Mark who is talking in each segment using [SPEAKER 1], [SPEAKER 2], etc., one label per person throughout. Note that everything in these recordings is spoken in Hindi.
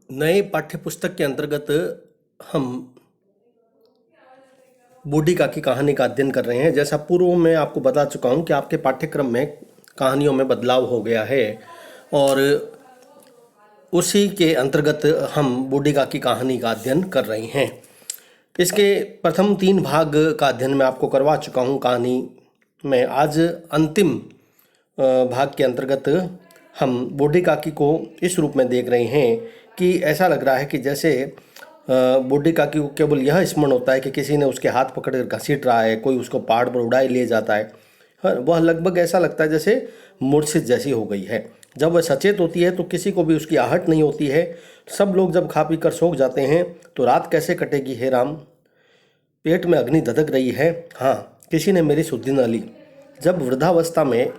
[SPEAKER 1] नए पाठ्य पुस्तक के अंतर्गत हम बूढ़ी काकी की कहानी का अध्ययन कर रहे हैं। जैसा पूर्व में आपको बता चुका हूं कि आपके पाठ्यक्रम में कहानियों में बदलाव हो गया है और उसी के अंतर्गत हम बूढ़ी काकी की कहानी का अध्ययन कर रहे हैं। इसके प्रथम 3 भाग का अध्ययन मैं आपको करवा चुका हूं कहानी में। आज अंतिम भाग के अंतर्गत हम बूढ़ी काकी को इस रूप में देख रहे हैं कि ऐसा लग रहा है कि जैसे बूढ़ी काकी को केवल यह स्मरण होता है कि किसी ने उसके हाथ पकड़कर घसीट रहा है, कोई उसको पहाड़ पर उड़ाए ले जाता है। हाँ, वह लगभग ऐसा लगता है जैसे मूर्छित जैसी हो गई है। जब वह सचेत होती है तो किसी को भी उसकी आहट नहीं होती है। सब लोग जब खा पी कर सो जाते हैं तो रात कैसे कटेगी हे राम। पेट में अग्नि धधक रही है। हाँ, किसी ने मेरी सुधि न ली। जब वृद्धावस्था में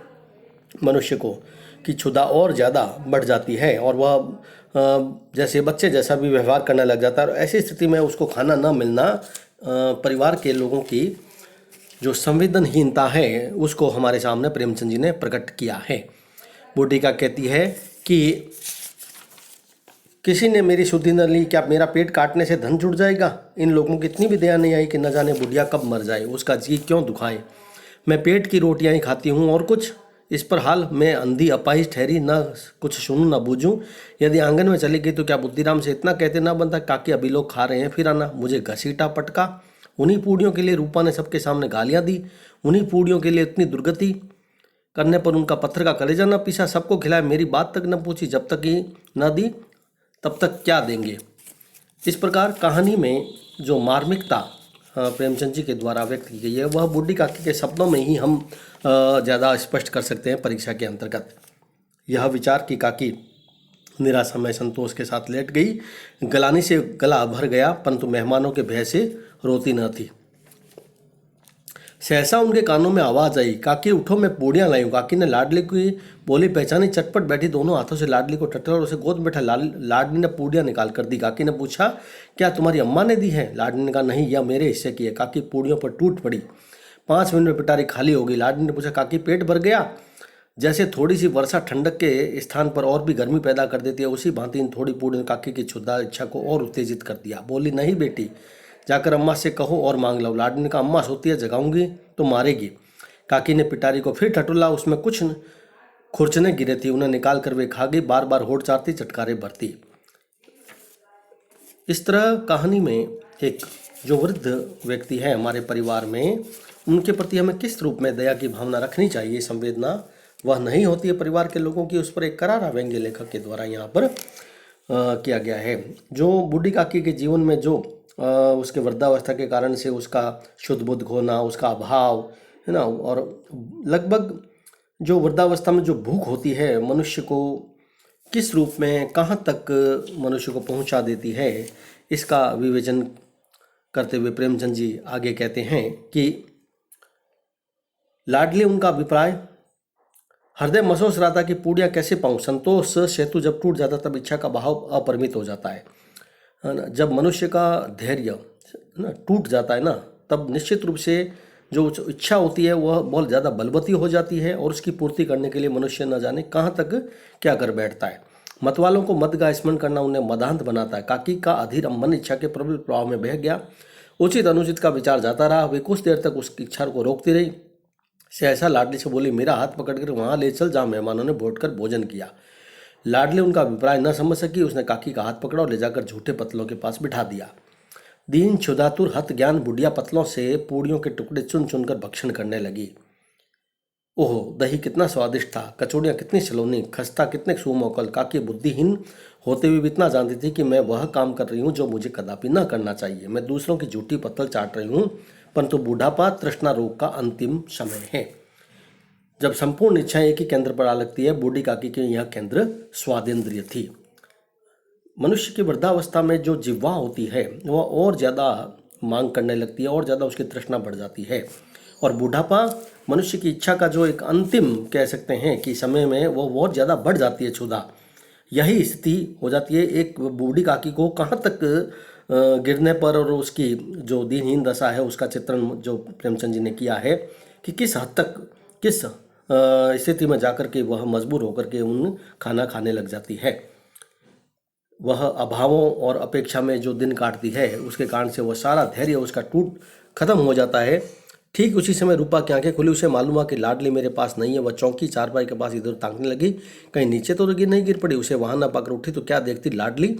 [SPEAKER 1] मनुष्य को की क्षुधा और ज़्यादा बढ़ जाती है और वह जैसे बच्चे जैसा भी व्यवहार करने लग जाता है, और ऐसी स्थिति में उसको खाना न मिलना परिवार के लोगों की जो संवेदनहीनता है उसको हमारे सामने प्रेमचंद जी ने प्रकट किया है। बूढ़ी का कहती है कि किसी ने मेरी सुधि न ली, क्या मेरा पेट काटने से धन जुट जाएगा। इन लोगों की इतनी भी दया नहीं आई कि न जाने बुढ़िया कब मर जाए, उसका जी क्यों दुखाए। मैं पेट की रोटियां ही खाती हूँ और कुछ। इस पर हाल मैं अंधी अपाहिज ठहरी, न कुछ सुनूं न बूझूं। यदि आंगन में चली गई तो क्या बुद्धिराम से इतना कहते ना बनता, काकी अभी लोग खा रहे हैं फिर आना। मुझे घसीटा पटका। उन्हीं पूड़ियों के लिए रूपा ने सबके सामने गालियां दी। उन्हीं पूड़ियों के लिए इतनी दुर्गति करने पर उनका पत्थर का कलेजा न पीसा। सबको खिलाया, मेरी बात तक न पूछी। जब तक ही न दी तब तक क्या देंगे। इस प्रकार कहानी में जो मार्मिकता प्रेमचंद जी के द्वारा व्यक्त की गई है वह बूढ़ी काकी के शब्दों में ही हम ज़्यादा स्पष्ट कर सकते हैं परीक्षा के अंतर्गत। यह विचार की काकी निराशा में संतोष के साथ लेट गई। गलानी से गला भर गया परंतु मेहमानों के भय से रोती न थी। सहसा उनके कानों में आवाज आई, काकी उठो, मैं पूड़ियाँ लाई हूँ। काकी ने लाडली की बोली पहचानी। चटपट बैठी दोनों हाथों से लाडली को टटोला और उसे गोद में बैठा। लाडली ने पूड़ियाँ निकाल कर दी। काकी ने पूछा, क्या तुम्हारी अम्मा ने दी है। लाडली ने कहा, नहीं, यह मेरे हिस्से की है। काकी पूड़ियों पर टूट पड़ी। 5 मिनट में पिटारी खाली हो गई। लाडली ने पूछा, काकी पेट भर गया। जैसे थोड़ी सी वर्षा ठंडक के स्थान पर और भी गर्मी पैदा कर देती है, उसी भांति इन थोड़ी पूड़ी ने काकी की क्षुधा इच्छा को और उत्तेजित कर दिया। बोली, नहीं बेटी, जाकर अम्मा से कहो और मांग लो। लाडली ने कहा, अम्मा सोती है, जगाऊंगी तो मारेगी। काकी ने पिटारी को फिर ठटोला। उसमें कुछ खुरचने गिरे थी, उन्हें निकाल कर वे खा गई। बार बार होठ चाटती, चटकारे भरती। इस तरह कहानी में एक जो वृद्ध व्यक्ति है हमारे परिवार में, उनके प्रति हमें किस रूप में दया की भावना रखनी चाहिए, संवेदना वह नहीं होती है परिवार के लोगों की, उस पर एक करारा व्यंग्य लेखक के द्वारा यहाँ पर किया गया है। जो बूढ़ी काकी के जीवन में जो उसके वृद्धावस्था के कारण से उसका शुद्ध बुद्ध खोना, उसका अभाव है ना, और लगभग जो वृद्धावस्था में जो भूख होती है मनुष्य को किस रूप में कहाँ तक मनुष्य को पहुँचा देती है, इसका विवेचन करते हुए प्रेमचंद जी आगे कहते हैं कि लाडली उनका अभिप्राय, हृदय महसूस रहा था कि पूड़ियाँ कैसे पाऊँ। संतोष सेतु जब टूट जाता तब इच्छा का भाव अपरिमित हो जाता है ना। जब मनुष्य का धैर्य ना टूट जाता है ना, तब निश्चित रूप से जो इच्छा होती है वह बहुत ज़्यादा बलवती हो जाती है और उसकी पूर्ति करने के लिए मनुष्य न जाने कहाँ तक क्या कर बैठता है। मतवालों को मद का स्मरण करना उन्हें मदांत बनाता है। काकी का अधीर मन इच्छा के प्रबल प्रभाव में बह गया। उचित अनुचित का विचार जाता रहा। वे कुछ देर तक उसकी इच्छा को रोकती रही। सहसा लाडली से बोली, मेरा हाथ पकड़कर वहां ले चल जहाँ मेहमानों ने बैठकर भोजन किया। लाडली उनका अभिप्राय न समझ सकी। उसने काकी का हाथ पकड़ा और ले जाकर झूठे पतलों के पास बिठा दिया। दीन क्षुधातुर हत ज्ञान बुढ़िया पतलों से पूड़ियों के टुकड़े चुन चुनकर भक्षण करने लगी। ओह, दही कितना स्वादिष्ट था, कचौड़ियाँ कितनी सलोनी, खस्ता कितने सुमोकल। काकी बुद्धिहीन होते हुए भी इतना जानती थी कि मैं वह काम कर रही हूँ जो मुझे कदापि न करना चाहिए। मैं दूसरों की झूठी पत्तल चाट रही हूँ, परंतु बुढ़ापा तृष्णा रोग का अंतिम समय है। जब संपूर्ण इच्छाएं एक ही केंद्र पर आ लगती है, बूढ़ी काकी के यह केंद्र स्वादेंद्रिय थी। मनुष्य की वृद्धावस्था में जो जिह्वा होती है वह और ज़्यादा मांग करने लगती है, और ज़्यादा उसकी तृष्णा बढ़ जाती है। और बुढ़ापा मनुष्य की इच्छा का जो एक अंतिम कह सकते हैं कि समय में वो बहुत ज़्यादा बढ़ जाती है क्षुधा। यही स्थिति हो जाती है एक बूढ़ी काकी को। कहाँ तक गिरने पर और उसकी जो दीनहीन दशा है उसका चित्रण जो प्रेमचंद जी ने किया है कि किस हद तक, किस स्थिति में जाकर के वह मजबूर होकर के उन खाना खाने लग जाती है। वह अभावों और अपेक्षा में जो दिन काटती है उसके कारण से वह सारा धैर्य उसका टूट खत्म हो जाता है। ठीक उसी समय रूपा की आंखें खुली। उसे मालूम हुआ कि लाडली मेरे पास नहीं है। वह चौंकी, चारपाई के पास इधर ताकने लगी, कहीं नीचे तो नहीं गिर पड़ी। उसे वहां न पाकर उठी तो क्या देखती, लाडली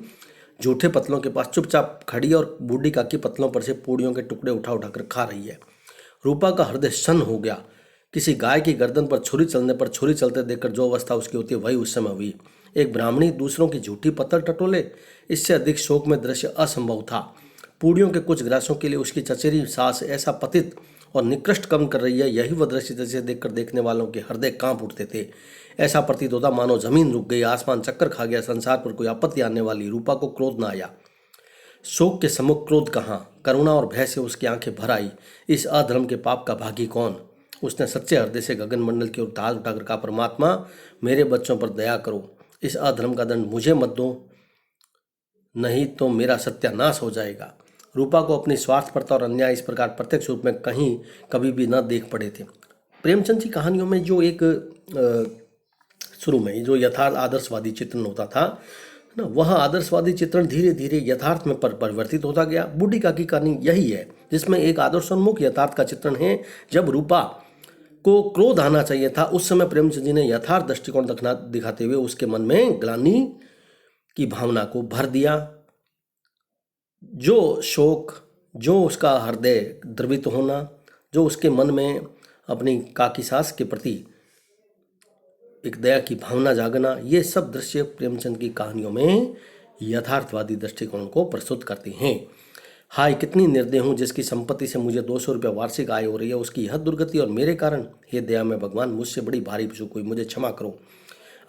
[SPEAKER 1] जूठे पतलों के पास चुपचाप खड़ी और बूढ़ी काकी पतलों पर से पूड़ियों के टुकड़े उठा उठाकर खा रही है। रूपा का हृदय सन्न हो गया। किसी गाय की गर्दन पर छुरी चलने पर छुरी चलते देखकर जो अवस्था उसकी होती है वही उस समय हुई। एक ब्राह्मणी दूसरों की झूठी पत्थर टटोले, इससे अधिक शोक में दृश्य असंभव था। पूड़ियों के कुछ ग्रासों के लिए उसकी चचेरी सास ऐसा पतित और निकृष्ट कर्म कर रही है, यही वह दृश्य जिसे देखकर देखने वालों के हृदय कांप उठते थे। ऐसा प्रतीत होता मानो जमीन रुक गई, आसमान चक्कर खा गया, संसार पर कोई आपत्ति आने वाली। रूपा को क्रोध न आया। शोक के सम्मुख क्रोध कहाँ, करुणा और भय से उसकी आंखें भर आई। इस अधर्म के पाप का भागी कौन? उसने सच्चे हृदय से गगन मंडल की ओर हाथ उठाकर कहा, परमात्मा मेरे बच्चों पर दया करो, इस अधर्म का दंड मुझे मत दो, नहीं तो मेरा सत्यानाश हो जाएगा। रूपा को अपनी स्वार्थपरता और अन्याय इस प्रकार प्रत्यक्ष रूप में कहीं कभी भी न देख पड़े थे। प्रेमचंद की कहानियों में जो एक शुरू में जो यथार्थ आदर्शवादी चित्रण होता था ना, वह आदर्शवादी चित्रण धीरे धीरे यथार्थ में परिवर्तित होता गया। बूढ़ी काकी कहानी यही है जिसमें एक आदर्शोन्मुख यथार्थ का चित्रण है। जब रूपा को क्रोध आना चाहिए था उस समय प्रेमचंद जी ने यथार्थ दृष्टिकोण दिखाते हुए उसके मन में ग्लानि की भावना को भर दिया। जो शोक, जो उसका हृदय द्रवित होना, जो उसके मन में अपनी काकी सास के प्रति एक दया की भावना जागना, ये सब दृश्य प्रेमचंद की कहानियों में यथार्थवादी दृष्टिकोण को प्रस्तुत करते हैं। हाय कितनी निर्दय हूँ जिसकी संपत्ति से मुझे 200 रुपये वार्षिक आय हो रही है, उसकी यह दुर्गति और मेरे कारण। हे दया में भगवान, मुझसे बड़ी भारी चूक हुई, मुझे क्षमा करो।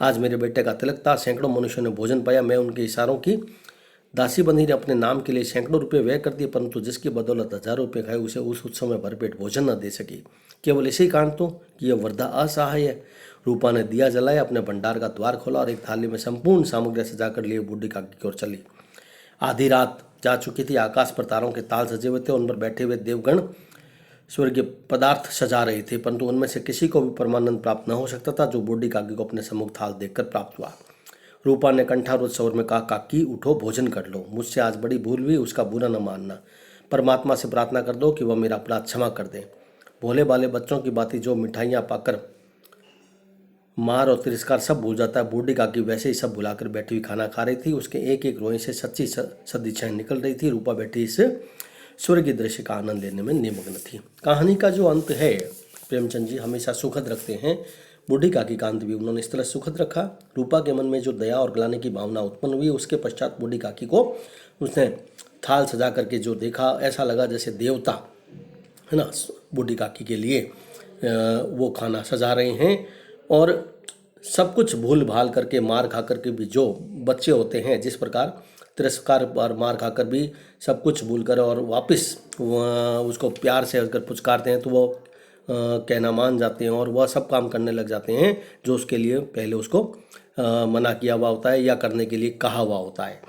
[SPEAKER 1] आज मेरे बेटे का तिलक था, सैकड़ों मनुष्यों ने भोजन पाया, मैं उनके इशारों की दासी बंधी ने अपने नाम के लिए सैकड़ों रुपये व्यय कर दिए, परंतु जिसकी बदौलत हजारों रुपये खाए उसे उस उत्सव में भरपेट भोजन न दे सकी। केवल इसी कारण तो कि यह वृद्धा असहाय है। रूपा ने दिया जलाया, अपने भंडार का द्वार खोला और एक थाली में संपूर्ण सामग्री सजाकर लिए बूढ़ी काकी की ओर चली। आधी रात जा चुकी थी, आकाश पर तारों के ताल सजे हुए थे, उन पर बैठे हुए देवगण स्वर्गीय पदार्थ सजा रहे थे, परंतु उनमें से किसी को भी परमानंद प्राप्त न हो सकता था जो बूढ़ी काकी को अपने सम्मुख थाल देखकर प्राप्त हुआ। रूपा ने कंठारोध स्वर में कहा, काकी उठो, भोजन कर लो, मुझसे आज बड़ी भूल हुई, उसका बुरा न मानना। परमात्मा से प्रार्थना कर दो कि वह मेरा अपराध क्षमा कर दे। भोले भाले बच्चों की बातें जो मिठाइयाँ पाकर मार और तिरस्कार सब भूल जाता है, बूढ़ी काकी वैसे ही सब भुलाकर बैठी हुई खाना खा रही थी। उसके एक एक रोए से सच्ची सदिच्छाएं निकल रही थी। रूपा बैठी इस स्वर्गीय दृश्य का आनंद लेने में निमग्न थी। कहानी का जो अंत है, प्रेमचंद जी हमेशा सुखद रखते हैं। बूढ़ी काकी का अंत भी उन्होंने इस तरह सुखद रखा। रूपा के मन में जो दया और ग्लानि की भावना उत्पन्न हुई, उसके पश्चात बूढ़ी काकी को उसने थाल सजा करके जो देखा, ऐसा लगा जैसे देवता है ना बूढ़ी काकी के लिए वो खाना सजा रहे हैं। और सब कुछ भूल भाल करके, मार खा करके भी जो बच्चे होते हैं, जिस प्रकार तिरस्कार और मार खाकर भी सब कुछ भूलकर और वापस उसको प्यार से अगर पुचकारते हैं तो वो कहना मान जाते हैं और वह सब काम करने लग जाते हैं जो उसके लिए पहले उसको मना किया हुआ होता है या करने के लिए कहा हुआ होता है।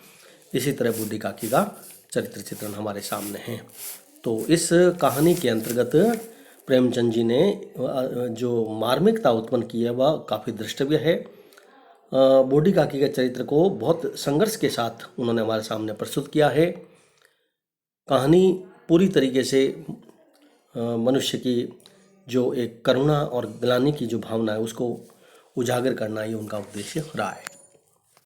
[SPEAKER 1] इसी तरह बूढ़ी काकी का चरित्र चित्रण हमारे सामने है। तो इस कहानी के अंतर्गत प्रेमचंद जी ने जो मार्मिकता उत्पन्न की है वह काफ़ी दृष्टव्य है। बूढ़ी काकी के चरित्र को बहुत संघर्ष के साथ उन्होंने हमारे सामने प्रस्तुत किया है। कहानी पूरी तरीके से मनुष्य की जो एक करुणा और ग्लानि की जो भावना है उसको उजागर करना ही उनका उद्देश्य रहा है।